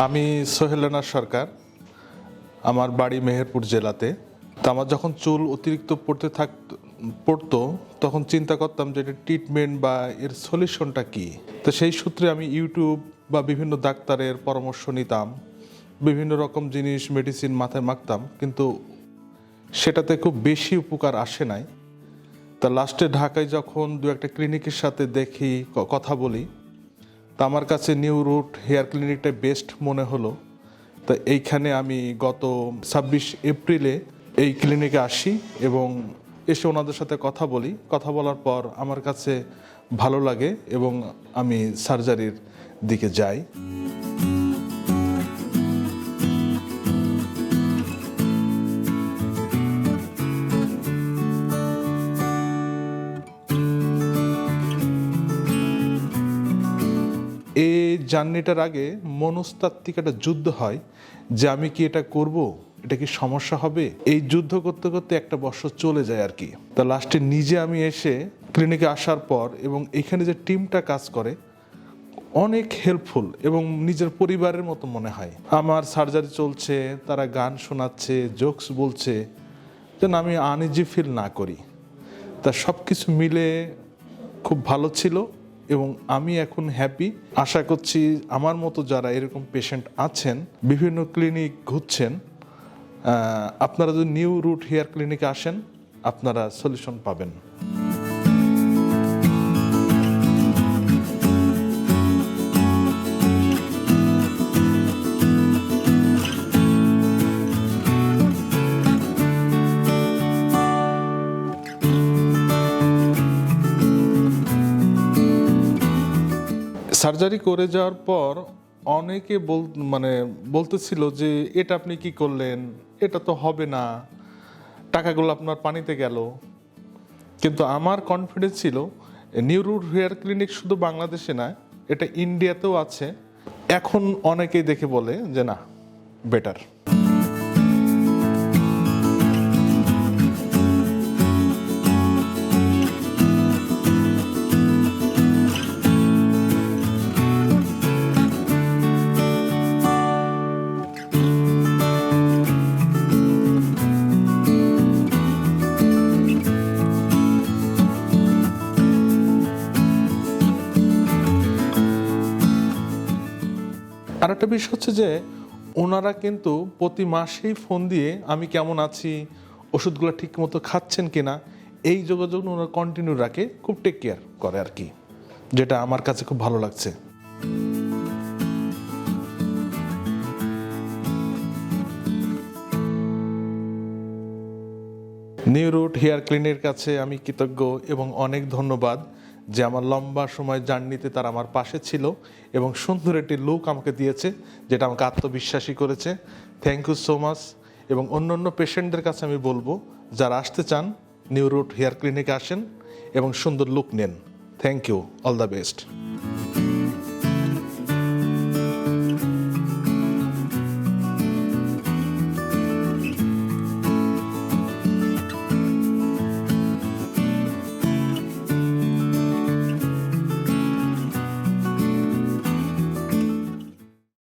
আমি সোহেল রানা সরকার, আমার বাড়ি মেহেরপুর জেলাতে। তো আমার যখন চুল অতিরিক্ত পড়তো তখন চিন্তা করতাম যে এটা ট্রিটমেন্ট বা এর সলিউশনটা কী। তো সেই সূত্রে আমি ইউটিউব বা বিভিন্ন ডাক্তারের পরামর্শ নিতাম, বিভিন্ন রকম জিনিস মেডিসিন মাথায় মাখতাম, কিন্তু সেটাতে খুব বেশি উপকার আসে নাই। তা লাস্টে ঢাকায় যখন দু একটা ক্লিনিকের সাথে দেখি, কথা বলি, তা আমার কাছে নিউ রুট হেয়ার ক্লিনিকটা বেস্ট মনে হলো। তা এইখানে আমি গত 26 এপ্রিলে এই ক্লিনিকে আসি এবং এসে ওনাদের সাথে কথা বলি। কথা বলার পর আমার কাছে ভালো লাগে এবং আমি সার্জারির দিকে যাই। এই জার্নিটার আগে মনস্তাত্ত্বিক একটা যুদ্ধ হয় যে আমি কি এটা করব, এটা কি সমস্যা হবে। এই যুদ্ধ করতে করতে একটা বছর চলে যায় আর কি। তা লাস্টে নিজে আমি এসে ক্লিনিকে আসার পর এবং এখানে যে টিমটা কাজ করে অনেক হেল্পফুল এবং নিজের পরিবারের মতো মনে হয়। আমার সার্জারি চলছে, তারা গান শোনাচ্ছে, জোকস বলছে, যেন আমি আনইজি ফিল না করি। তা সব কিছু মিলে খুব ভালো ছিল এবং আমি এখন হ্যাপি। আশা করছি আমার মতো যারা এরকম পেশেন্ট আছেন, বিভিন্ন ক্লিনিক ঘুরছেন, আপনারা যদি নিউ রুট হেয়ার ক্লিনিকে আসেন আপনারা সলিউশন পাবেন। সার্জারি করে যাওয়ার পর অনেকে বলতেছিল যে এটা আপনি কি করলেন, এটা তো হবে না, টাকাগুলো আপনার পানিতে গেল। কিন্তু আমার কনফিডেন্স ছিল নিউ রুট হেয়ার ক্লিনিক শুধু বাংলাদেশে না, এটা ইন্ডিয়াতেও আছে। এখন অনেকেই দেখে বলে যে না, বেটার। আর একটা বিষয় হচ্ছে যে ওনারা কিন্তু প্রতি মাসেই ফোন দিয়ে আমি কেমন আছি, ওষুধগুলো ঠিক মতো খাচ্ছেন কিনা, এই যোগাযোগ ওনারা কন্টিনিউ রাখে, খুব টেক কেয়ার করে আর কি, যেটা আমার কাছে খুব ভালো লাগছে। নিউ রুট হেয়ার ক্লিনিকের কাছে আমি কৃতজ্ঞ এবং অনেক ধন্যবাদ যে আমার লম্বা সময় জার্নিতে তারা আমার পাশে ছিল এবং সুন্দর একটি লুক আমাকে দিয়েছে, যেটা আমাকে আত্মবিশ্বাসী করেছে। Thank you so much. এবং অন্য পেশেন্টদের কাছে আমি বলবো, যারা আসতে চান নিউ রুট হেয়ার ক্লিনিকে আসেন এবং সুন্দর লুক নেন। Thank you, all the best.